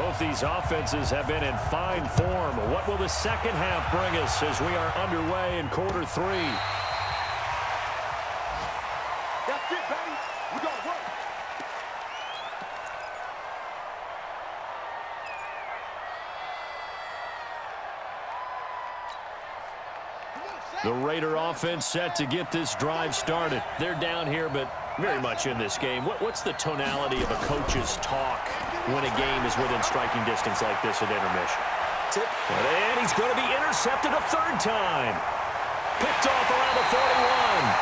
Both these offenses have been in fine form. What will the second half bring us as we are underway in quarter 3? That's it, baby. We got to work. The Raider offense set to get this drive started. They're down here, but very much in this game. What's the tonality of a coach's talk when a game is within striking distance like this at intermission? And he's going to be intercepted a third time. Picked off around the 41.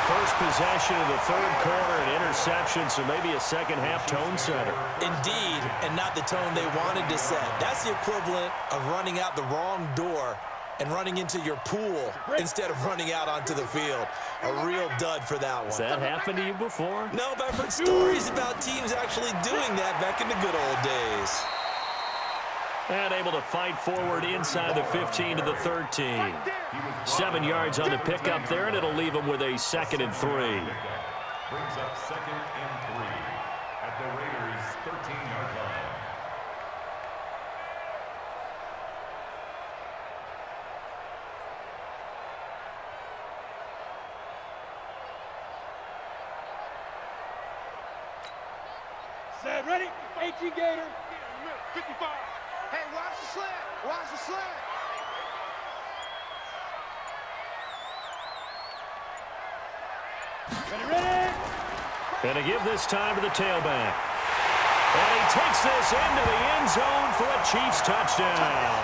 First possession of the third quarter, an interception, so maybe a second-half tone setter. Indeed, and not the tone they wanted to set. That's the equivalent of running out the wrong door and running into your pool instead of running out onto the field. A real dud for that one. Has that happened to you before? No, but I've heard stories about teams actually doing that back in the good old days. And able to fight forward inside the 15 to the 13. 7 yards on the pickup there, and it'll leave them with a 2nd and 3. Brings up 2nd and 3 at the Raiders' 13-yard line. Set, ready? 18 Gator. 55. Hey, watch the slant. Watch the slant. Ready? And to give this time to the tailback. And he takes this into the end zone for a Chiefs touchdown.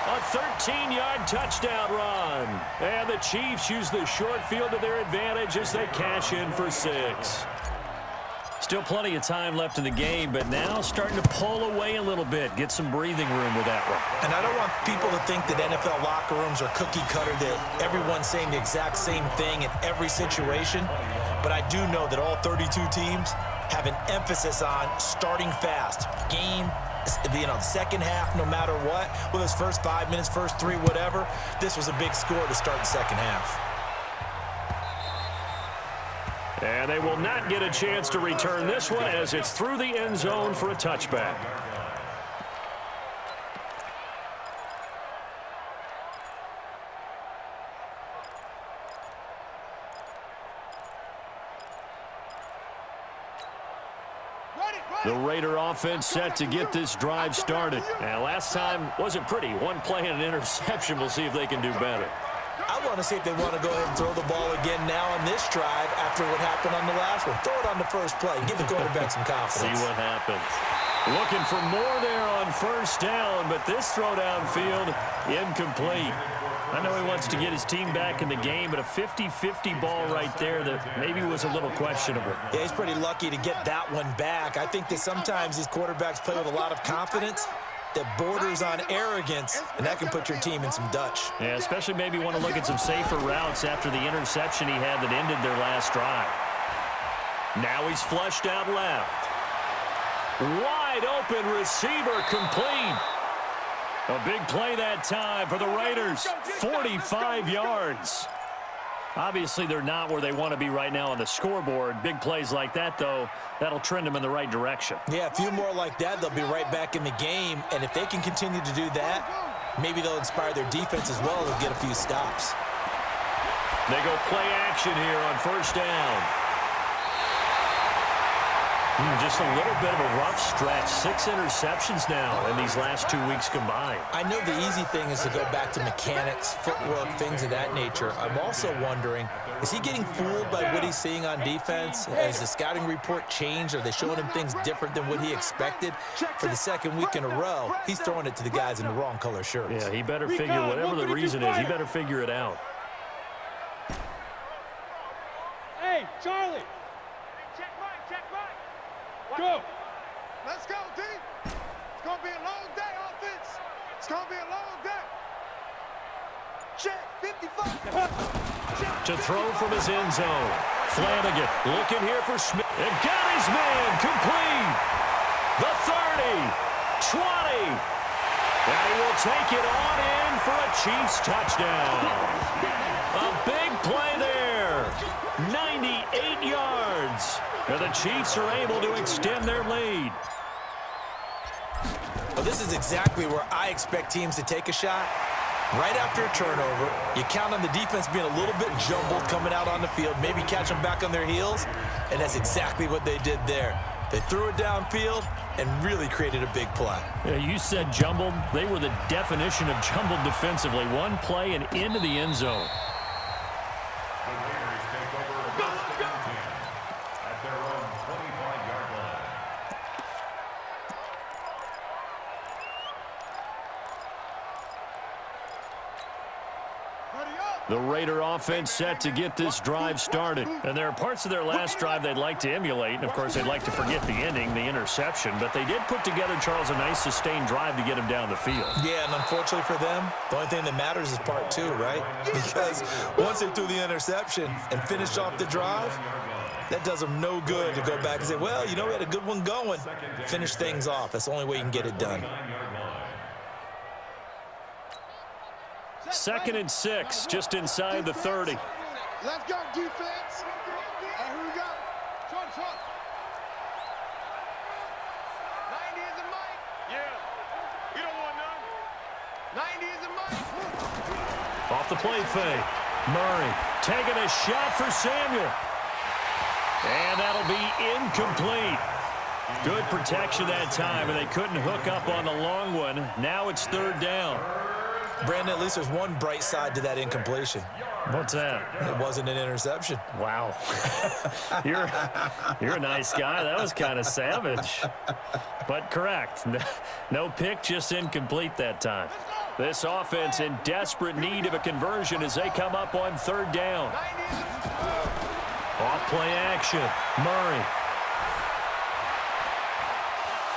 A 13-yard touchdown run. And the Chiefs use the short field to their advantage as they cash in for 6. Still plenty of time left in the game, but now starting to pull away a little bit. Get some breathing room with that one. And I don't want people to think that NFL locker rooms are cookie cutter, that everyone's saying the exact same thing in every situation. But I do know that all 32 teams have an emphasis on starting fast. Game, second half, no matter what. Whether it's first 5 minutes, first 3, whatever. This was a big score to start the second half. And they will not get a chance to return this one as it's through the end zone for a touchback. The Raider offense set to get this drive started. And last time wasn't pretty. One play and an interception. We'll see if they can do better. I want to see if they want to go ahead and throw the ball again now on this drive after what happened on the last one. Throw it on the first play. Give the quarterback some confidence. See what happens. Looking for more there on first down, but this throw downfield incomplete. I know he wants to get his team back in the game, but a 50-50 ball right there that maybe was a little questionable. Yeah, he's pretty lucky to get that one back. I think that sometimes these quarterbacks play with a lot of confidence that borders on arrogance, and that can put your team in some Dutch. Yeah, especially maybe want to look at some safer routes after the interception he had that ended their last drive. Now he's flushed out left. Wide open receiver complete. A big play that time for the Raiders. 45 yards. Obviously, they're not where they want to be right now on the scoreboard. Big plays like that, though, that'll trend them in the right direction. Yeah, a few more like that, they'll be right back in the game. And if they can continue to do that, maybe they'll inspire their defense as well and get a few stops. They go play action here on first down. Just a little bit of a rough stretch. 6 interceptions now in these last 2 weeks combined. I know the easy thing is to go back to mechanics, footwork, things of that nature. I'm also wondering, is he getting fooled by what he's seeing on defense? Has the scouting report changed? Are they showing him things different than what he expected? For the second week in a row, he's throwing it to the guys in the wrong color shirts. Yeah, he better figure, whatever the reason is, he better figure it out. Hey, Charlie. Check right. Go. Let's go, team. It's going to be a long day, offense. It's going to be a long day. Check, 55. To throw from his end zone. Flanagan looking here for Smith. And got his man complete. The 30, 20. And he will take it on in for a Chiefs touchdown. A big play there. 98 yards. And the Chiefs are able to extend their lead. Well, this is exactly where I expect teams to take a shot. Right after a turnover, you count on the defense being a little bit jumbled coming out on the field, maybe catch them back on their heels, and that's exactly what they did there. They threw it downfield and really created a big play. Yeah, you said jumbled. They were the definition of jumbled defensively. One play and into the end zone. The Raiders take over first and 10 at their own 25-yard line. The Raider offense set to get this drive started. And there are parts of their last drive they'd like to emulate. And, of course, they'd like to forget the ending, the interception. But they did put together, Charles, a nice sustained drive to get him down the field. Yeah, and unfortunately for them, the only thing that matters is part two, right? Because once they threw the interception and finished off the drive, that does them no good to go back and say, well, you know, we had a good one going. Finish things off. That's the only way you can get it done. 2nd and 6, just inside the 30. Let's go, defense. Here we go. Trot. 90 is a mic. Yeah. We don't want none. 90 is a mic. Off the play fake. Murray taking a shot for Samuel. And that'll be incomplete. Good protection that time, and they couldn't hook up on the long one. Now it's 3rd down. Brandon, at least there's one bright side to that incompletion. What's that? It wasn't an interception. Wow. You're a nice guy. That was kind of savage. But correct. No pick, just incomplete that time. This offense in desperate need of a conversion as they come up on 3rd down. Off play action. Murray.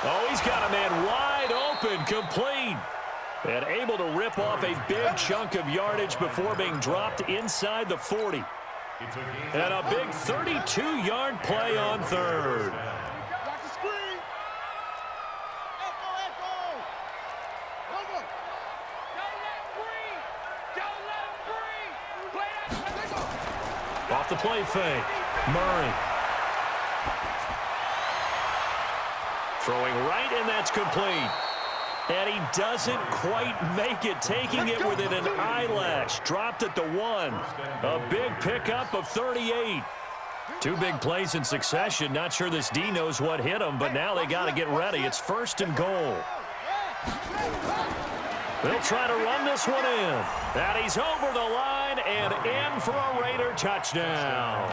Oh, he's got a man wide open, complete. And able to rip off a big chunk of yardage before being dropped inside the 40. And a big 32-yard play on 3rd. Off the play fake. Murray. Throwing right, and that's complete. And he doesn't quite make it, taking it within an eyelash. Dropped at the 1. A big pickup of 38. 2 big plays in succession. Not sure this D knows what hit him, but now they got to get ready. It's 1st and goal. They'll try to run this one in. And he's over the line and in for a Raider touchdown.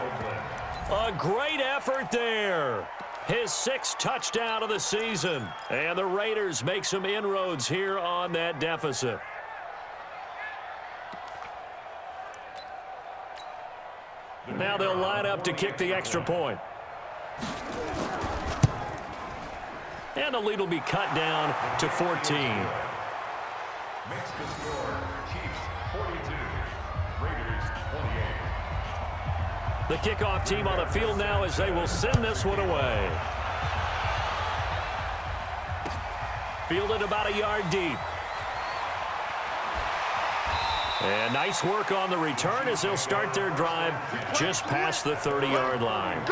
A great effort there. His 6th touchdown of the season. And the Raiders make some inroads here on that deficit. Now they'll line up to kick the extra point. And the lead will be cut down to 14. Makes the score Chiefs 42, Raiders 28. The kickoff team on the field now as they will send this one away. Fielded about a yard deep. And nice work on the return as they'll start their drive just past the 30-yard line.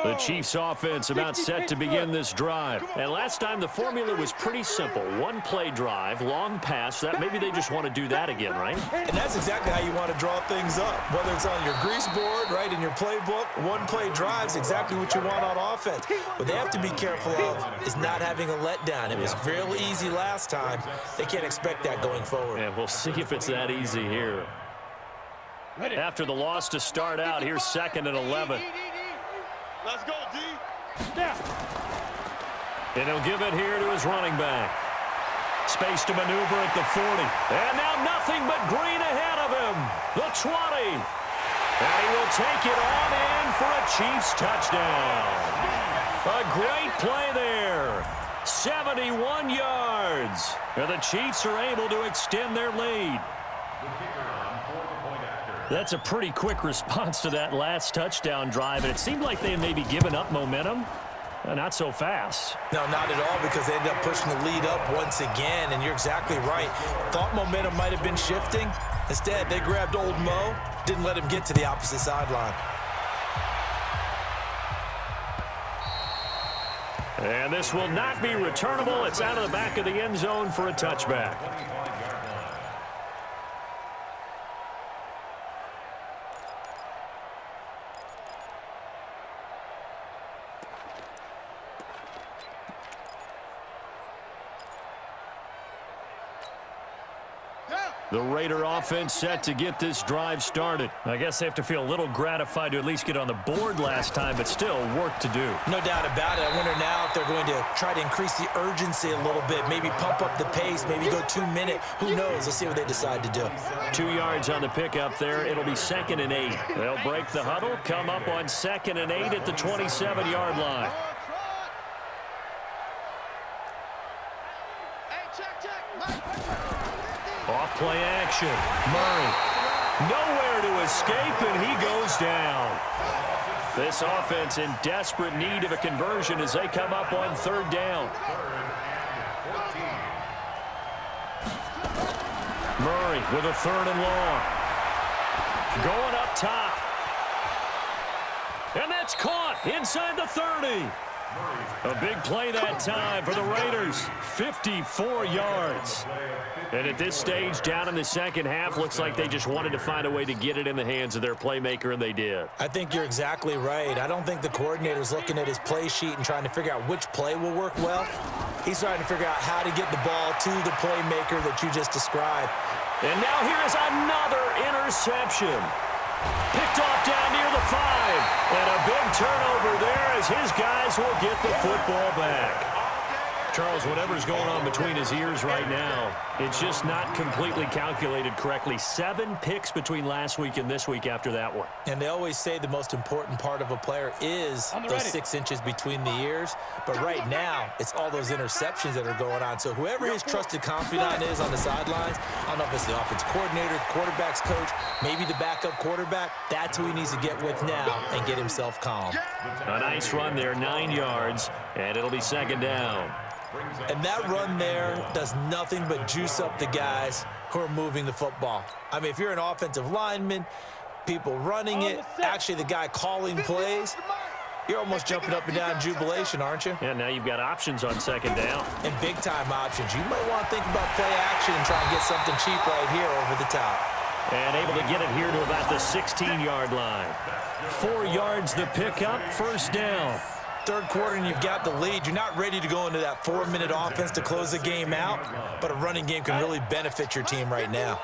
The Chiefs offense about set to begin this drive. And last time the formula was pretty simple. 1-play drive, long pass. That maybe they just want to do that again, right? And that's exactly how you want to draw things up. Whether it's on your grease board, right, in your playbook, 1-play drive's exactly what you want on offense. What they have to be careful of is not having a letdown. It was real easy last time. They can't expect that going forward. And we'll see if it's that easy here. After the loss to start out, here's 2nd and 11. Let's go, D. And he'll give it here to his running back. Space to maneuver at the 40. And now nothing but green ahead of him. The 20. And he will take it on in for a Chiefs touchdown. A great play there. 71 yards. And the Chiefs are able to extend their lead. That's a pretty quick response to that last touchdown drive, and it seemed like they had maybe given up momentum. Not so fast. No, not at all, because they ended up pushing the lead up once again, and you're exactly right. Thought momentum might have been shifting. Instead, they grabbed old Mo, didn't let him get to the opposite sideline. And this will not be returnable. It's out of the back of the end zone for a touchback. The Raider offense set to get this drive started. I guess they have to feel a little gratified to at least get on the board last time, but still work to do. No doubt about it. I wonder now if they're going to try to increase the urgency a little bit, maybe pump up the pace, maybe go 2 minute. Who knows? Let's see what they decide to do. 2 yards on the pickup there. It'll be 2nd and 8. They'll break the huddle, come up on 2nd and 8 at the 27-yard line. Off play action. Murray. Nowhere to escape, and he goes down. This offense in desperate need of a conversion as they come up on 3rd down. Murray with a 3rd and long. Going up top. And that's caught inside the 30. A big play that time for the Raiders. 54 yards. And at this stage, down in the second half, looks like they just wanted to find a way to get it in the hands of their playmaker, and they did. I think you're exactly right. I don't think the coordinator's looking at his play sheet and trying to figure out which play will work well. He's trying to figure out how to get the ball to the playmaker that you just described. And now here is another interception. Picked off down near the 5. And a big turnover there as his guys will get the football back. Charles, whatever's going on between his ears right now, it's just not completely calculated correctly. 7 picks between last week and this week after that one. And they always say the most important part of a player is those 6 inches between the ears. But right now, it's all those interceptions that are going on. So whoever his trusted confidant is on the sidelines, I don't know if it's the offense coordinator, the quarterback's coach, maybe the backup quarterback, that's who he needs to get with now and get himself calm. A nice run there, 9 yards, and it'll be 2nd down. And that run there does nothing but juice up the guys who are moving the football. I mean, if you're an offensive lineman, people running it, actually the guy calling plays, you're almost jumping up and down in jubilation, aren't you? Yeah, now you've got options on 2nd down. And big-time options. You might want to think about play action and try and get something cheap right here over the top. And able to get it here to about the 16-yard line. 4 yards the pickup, 1st down. 3rd quarter and you've got the lead. You're not ready to go into that 4-minute offense to close the game out, but a running game can really benefit your team right now.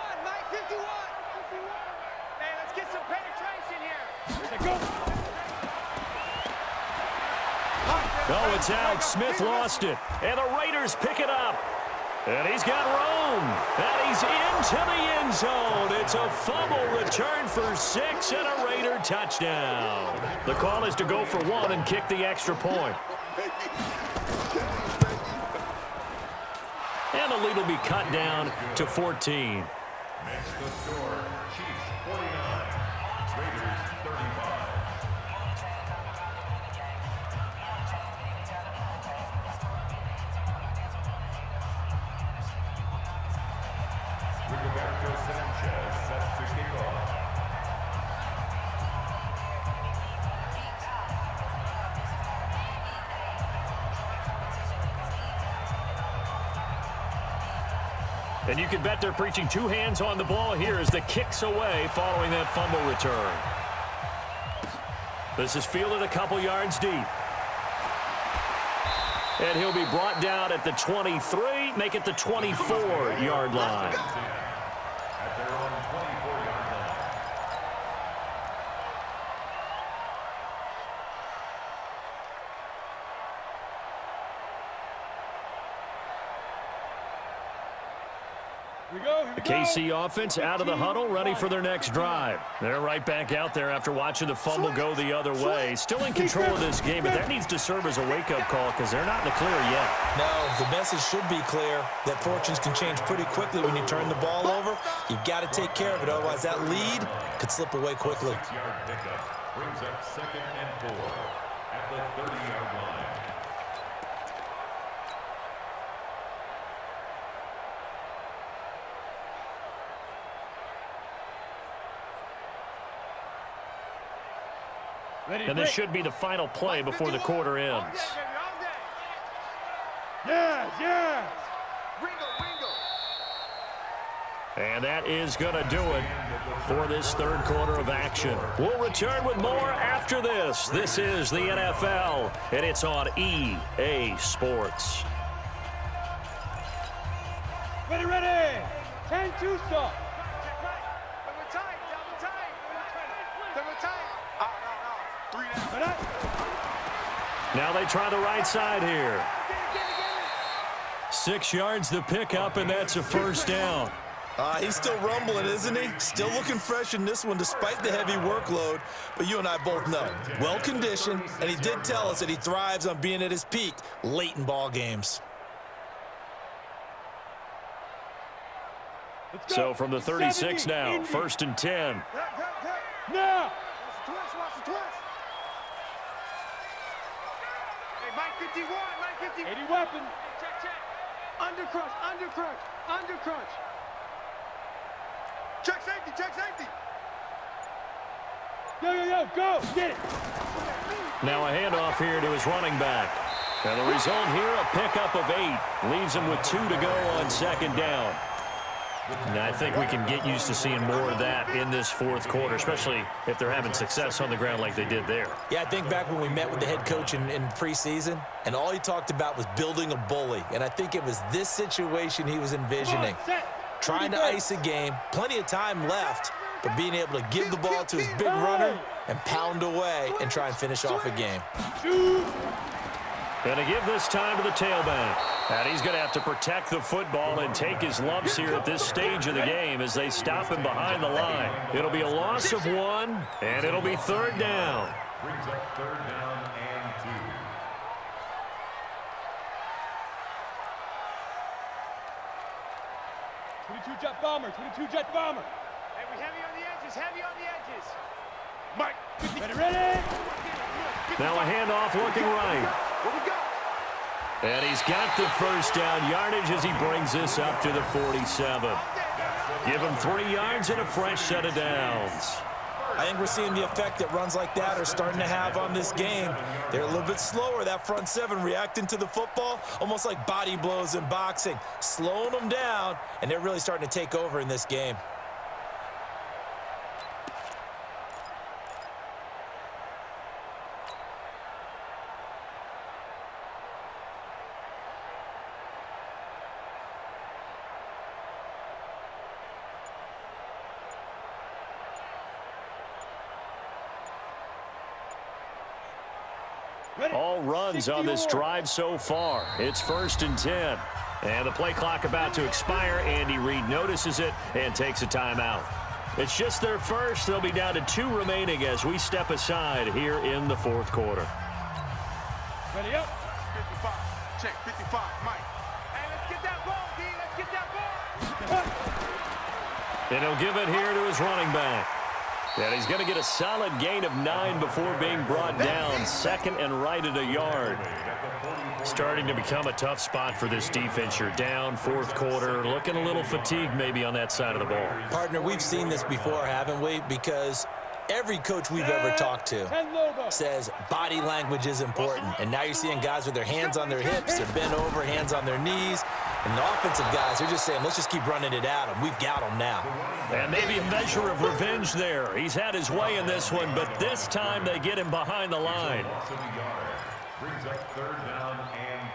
Oh, it's out. Smith lost it. And the Raiders pick it up. And he's got room. And he's into the end zone. It's a fumble return for 6 and a Raider touchdown. The call is to go for 1 and kick the extra point. And the lead will be cut down to 14. Next the score, Chiefs 49, Raiders 35. Rigoberto Sanchez set to kick off. And you can bet they're preaching 2 hands on the ball here as the kick's away following that fumble return. This is fielded a couple yards deep. And he'll be brought down at the 23, make it the 24-yard line. At their own 24-yard line. The KC offense out of the huddle, ready for their next drive. They're right back out there after watching the fumble go the other way. Still in control of this game, but that needs to serve as a wake-up call because they're not in the clear yet. No, the message should be clear that fortunes can change pretty quickly when you turn the ball over. You've got to take care of it, otherwise that lead could slip away quickly. 6-yard pickup brings up 2nd and 4 at the 30-yard line. And this should be the final play before the quarter ends. Yes, yes. And that is going to do it for this third quarter of action. We'll return with more after this. This is the NFL, and it's on EA Sports. Ready, ready. 10-2 stop. Now they try the right side here. 6 yards to pick up, and that's a first down. He's still rumbling, isn't he? Still looking fresh in this one despite the heavy workload. But you and I both know, well-conditioned, and he did tell us that he thrives on being at his peak late in ball games. So from the 36 now, 1st and 10. Now. Hey, Mike 51, Mike 51. 80 weapon. Check. Under crunch. Check safety. Yo, go, get it. Now a handoff here to his running back. And the result here, a pickup of 8. Leaves him with 2 to go on second down. And I think we can get used to seeing more of that in this fourth quarter, especially if they're having success on the ground like they did there. Yeah, I think back when we met with the head coach in preseason, and all he talked about was building a bully. And I think it was this situation he was envisioning. Trying to ice a game, plenty of time left, but being able to give the ball to his big runner and pound away and try and finish off a game. Going to give this time to the tailback. And he's going to have to protect the football and take his lumps here at this stage of the game as they stop him behind the line. It'll be a loss of 1, and it'll be 3rd down. Brings up 3rd down and 2. Jet bomber. Hey, we heavy on the edges. Mike, ready. Now a handoff looking right. What we got? And he's got the first down yardage as he brings this up to the 47. Give him 3 yards and a fresh set of downs. I think we're seeing the effect that runs like that are starting to have on this game. They're a little bit slower, that front 7, reacting to the football, almost like body blows in boxing, slowing them down, and they're really starting to take over in this game. All runs on this drive so far. It's 1st and 10. And the play clock about to expire. Andy Reid notices it and takes a timeout. It's just their first. They'll be down to 2 remaining as we step aside here in the fourth quarter. Ready up. 55. Check 55. Mike. Hey, let's get that ball, D. Let's get that ball. And he'll give it here to his running back. And he's going to get a solid gain of 9 before being brought down. 2nd and right at a yard. Starting to become a tough spot for this defense. You're down, fourth quarter, looking a little fatigued maybe on that side of the ball. Partner, we've seen this before, haven't we? Because every coach we've ever talked to says body language is important. And now you're seeing guys with their hands on their hips, they're bent over, hands on their knees. And the offensive guys, they're just saying, let's just keep running it at him. We've got him now. And maybe a measure of revenge there. He's had his way in this one, but this time they get him behind the line. Brings up 3rd down and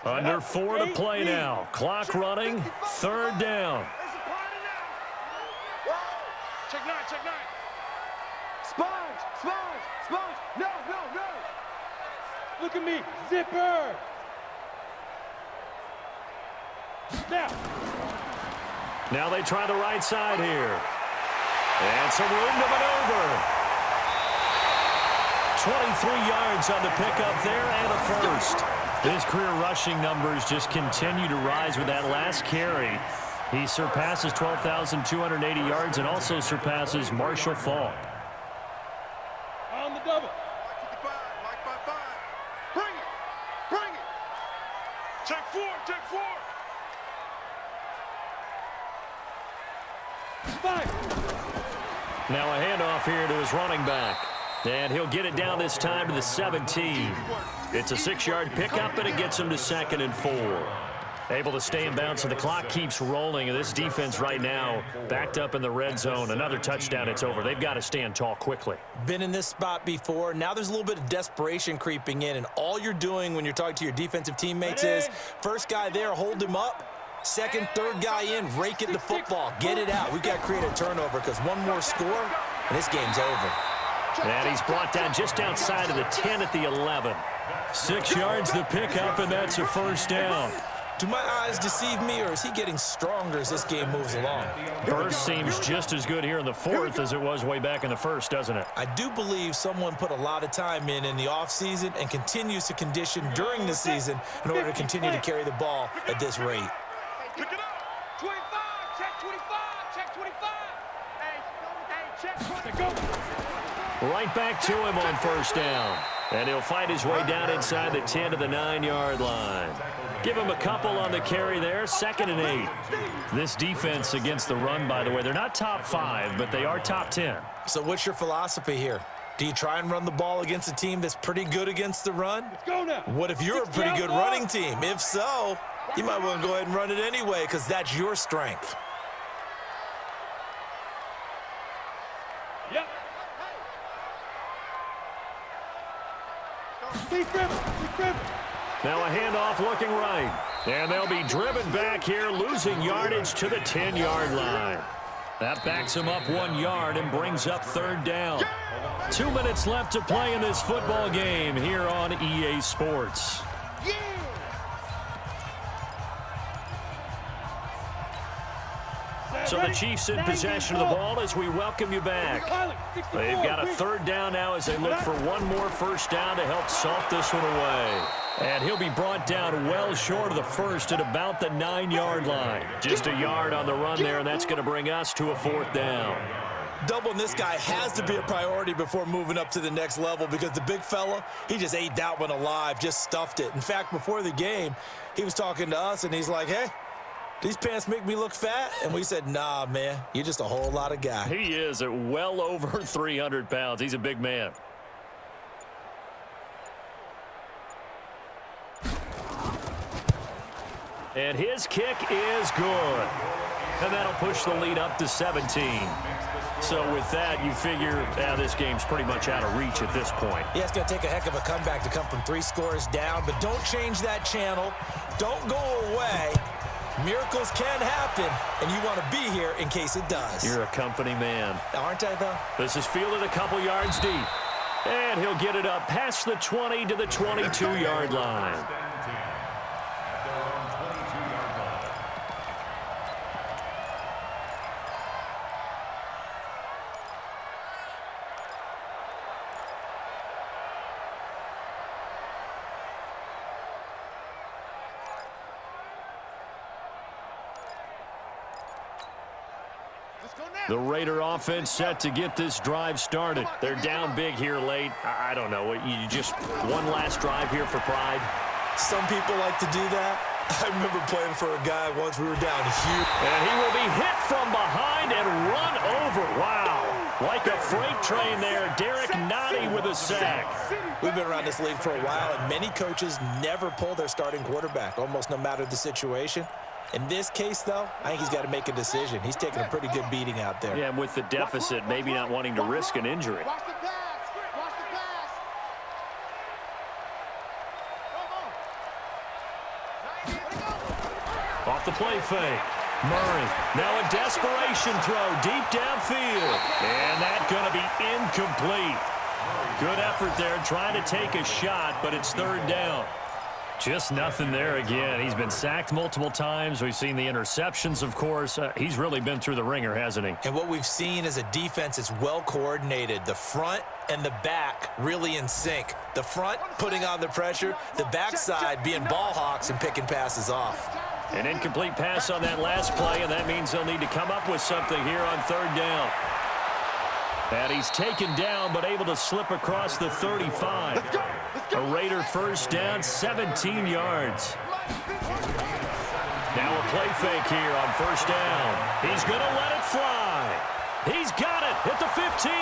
2. Under 4 to play now. Clock running. 3rd down. Check 9. Sponge. No. Look at me. Zipper. Now they try the right side here. And some room to maneuver. 23 yards on the pickup there and a first. His career rushing numbers just continue to rise with that last carry. He surpasses 12,280 yards and also surpasses Marshall Faulk. On the double. Mike 55. Mike 55. Bring it. Check four, check four. Now a handoff here to his running back. And he'll get it down this time to the 17. It's a 6-yard pickup, and it gets him to 2nd and 4. Able to stay in bounds, and the clock keeps rolling. And this defense right now backed up in the red zone. Another touchdown, it's over. They've got to stand tall quickly. Been in this spot before. Now there's a little bit of desperation creeping in, and all you're doing when you're talking to your defensive teammates is first guy there, hold him up. Second, third guy in, rake at the football. Get it out. We've got to create a turnover because one more score, and this game's over. And he's brought down just outside of the 10 at the 11. 6 yards the pickup, and that's a first down. Do my eyes deceive me, or is he getting stronger as this game moves along? Burst seems just as good here in the 4th as it was way back in the 1st, doesn't it? I do believe someone put a lot of time in the offseason and continues to condition during the season in order to continue to carry the ball at this rate. Pick it up. 25, check 25, check 25. Hey, check 20. Right back to him on first down. And he'll fight his way down inside the 10 to the 9-yard line. Give him a couple on the carry there, 2nd and 8. This defense against the run, by the way, they're not top 5, but they are top 10. So what's your philosophy here? Do you try and run the ball against a team that's pretty good against the run? What if you're a pretty good running team? If so, you might want to go ahead and run it anyway because that's your strength. Yep. Now a handoff looking right. And they'll be driven back here, losing yardage to the 10-yard line. That backs him up 1 yard and brings up 3rd down. 2 minutes left to play in this football game here on EA Sports. So the Chiefs in possession of the ball as we welcome you back. They've got a 3rd down now as they look for one more first down to help salt this one away. And he'll be brought down well short of the 1st at about the 9-yard line. Just a yard on the run there, and that's going to bring us to a 4th down. Doubling this guy has to be a priority before moving up to the next level because the big fella, he just ate that one alive, just stuffed it. In fact, before the game, he was talking to us, and he's like, hey, these pants make me look fat? And we said, nah, man, you're just a whole lot of guy. He is at well over 300 pounds. He's a big man. And his kick is good. And that'll push the lead up to 17. So with that, you figure this game's pretty much out of reach at this point. Yeah, it's going to take a heck of a comeback to come from 3 scores down, but don't change that channel. Don't go away. Miracles can happen, and you want to be here in case it does. You're a company man. Aren't I, though? This is fielded a couple yards deep. And he'll get it up past the 20 to the 22-yard line. The Raider offense set to get this drive started. They're down big here late. I don't know. You just one last drive here for pride? Some people like to do that. I remember playing for a guy once. We were down huge. And he will be hit from behind and run over. Wow. Like a freight train there. Derek Nottie with a sack. We've been around this league for a while, and many coaches never pull their starting quarterback, almost no matter the situation. In this case, though, I think he's got to make a decision. He's taking a pretty good beating out there. Yeah, and with the deficit, maybe not wanting to risk an injury. Watch the pass. Watch the pass. Off the play fake. Murray. Now a desperation throw deep downfield. And that's going to be incomplete. Good effort there trying to take a shot, but it's 3rd down. Just nothing there again. He's been sacked multiple times. We've seen the interceptions, of course. He's really been through the ringer, hasn't he? And what we've seen is a defense that's well coordinated. The front and the back really in sync. The front putting on the pressure, the backside being ball hawks and picking passes off. An incomplete pass on that last play, and that means they'll need to come up with something here on 3rd down. And he's taken down, but able to slip across the 35. A Raider first down, 17 yards. Now a play fake here on first down. He's going to let it fly. He's got it at the 15.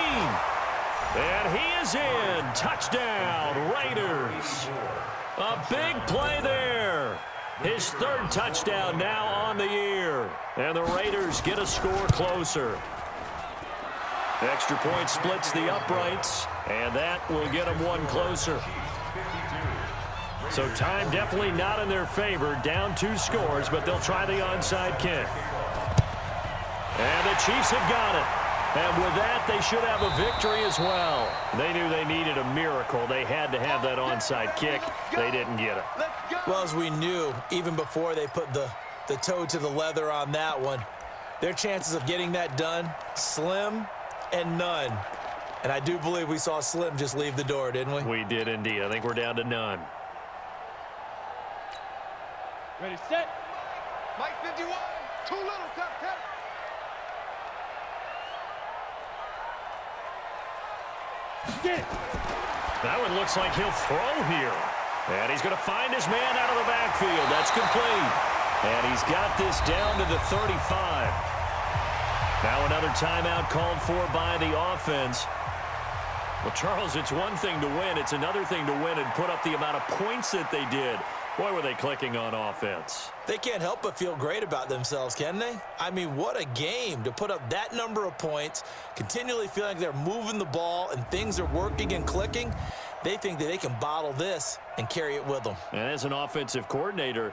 And he is in. Touchdown, Raiders. A big play there. His third touchdown now on the year. And the Raiders get a score closer. Extra point splits the uprights, and that will get them one closer. So time definitely not in their favor. Down 2 scores, but they'll try the onside kick. And the Chiefs have got it. And with that, they should have a victory as well. They knew they needed a miracle. They had to have that onside kick. They didn't get it. Well, as we knew, even before they put the toe to the leather on that one, their chances of getting that done, slim and none. And I do believe we saw Slim just leave the door, didn't we? We did indeed. I think we're down to none. Ready, set. Mike 51. Too little, tap. Get it. That one looks like he'll throw here. And he's going to find his man out of the backfield. That's complete. And he's got this down to the 35. Now another timeout called for by the offense. Well, Charles, it's one thing to win. It's another thing to win and put up the amount of points that they did. Boy, were they clicking on offense. They can't help but feel great about themselves, can they? I mean, what a game to put up that number of points, continually feeling like they're moving the ball and things are working and clicking. They think that they can bottle this and carry it with them. And as an offensive coordinator,